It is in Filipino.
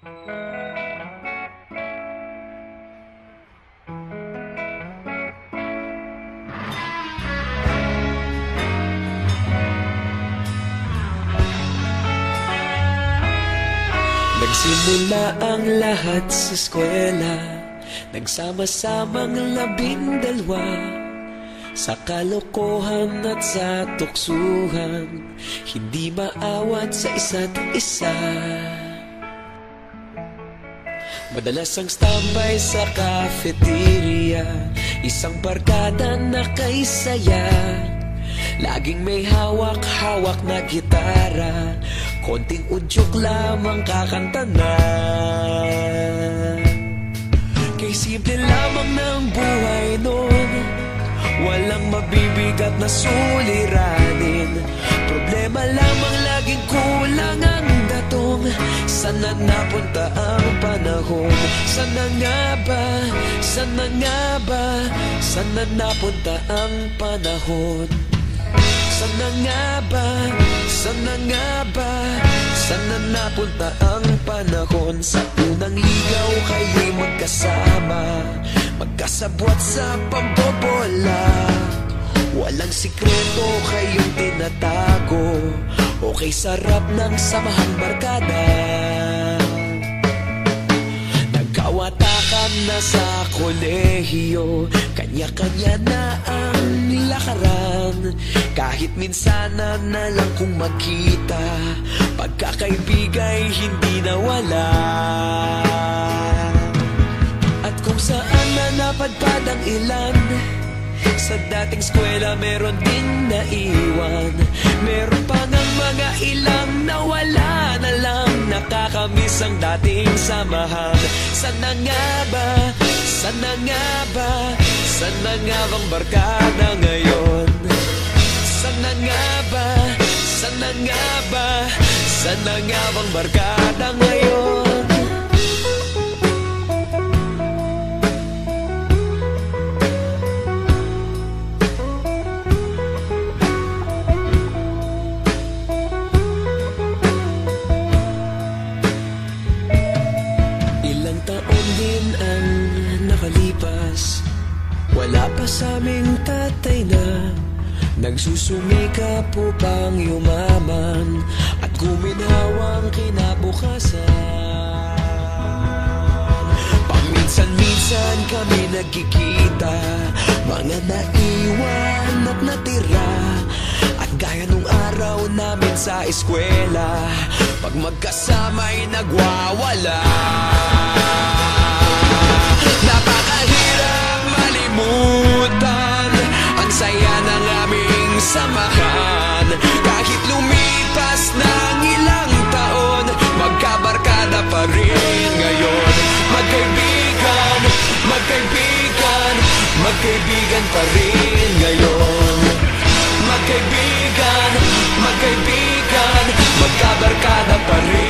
Nagsimula ang lahat sa eskwela, nagsama-samang 12 sa kalokohan at sa tuksuhan, hindi maawat sa isa't isa. Madalas ang standby sa cafeteria, isang barkada na kay saya. Laging may hawak-hawak na gitara, konting udyok lamang kakanta na. Kay simple lamang ng buhay noon, walang mabibigat na suliranin. Problema lamang laging kulang ang datong. Sana napunta ang panahon? Sana nga ba? Sana nga ba? Sana napunta ang panahon? Sana nga ba? Sana nga ba? Sana napunta ang panahon? Sa unang ligaw kayo'y magkasama, magkasabwat sa pambobola. Walang sikreto kayong tinatago, okay sarap ng samahang barkada. Nagkawatakan na sa kolehiyo, kanya-kanya na ang lakaran. Kahit minsanan na lang kung magkita, pagkakaibigay hindi nawala. At kung saan na napadpad ang ilan, sa dating eskwela meron din naiwan. Meron pa ngang mga ilang nawala na lang, nakakamiss ang dating samahan. Sana nga ba? Sana nga ba? Sana nga bang barkada ngayon? Sana nga ba? Sana nga ba? Sana nga bang barkada ngayon? Ilang taon din ang nakalipas, wala pa sa aming tatay na nagsusumikap upang yumaman at guminhawang kinabukasan. Paminsan-minsan kami nagkikita, mga naiwan at natira. At gaya nung araw namin sa eskwela, pag magkasama'y nagwawala. Napakahirap malimutan ang saya ng aming samahan. Kahit lumipas ng ilang taon, magkabarkada pa rin ngayon. Magkaibigan, magkaibigan, magkaibigan pa rin ngayon. Magkaibigan, magkaibigan, magkabarkada pa rin.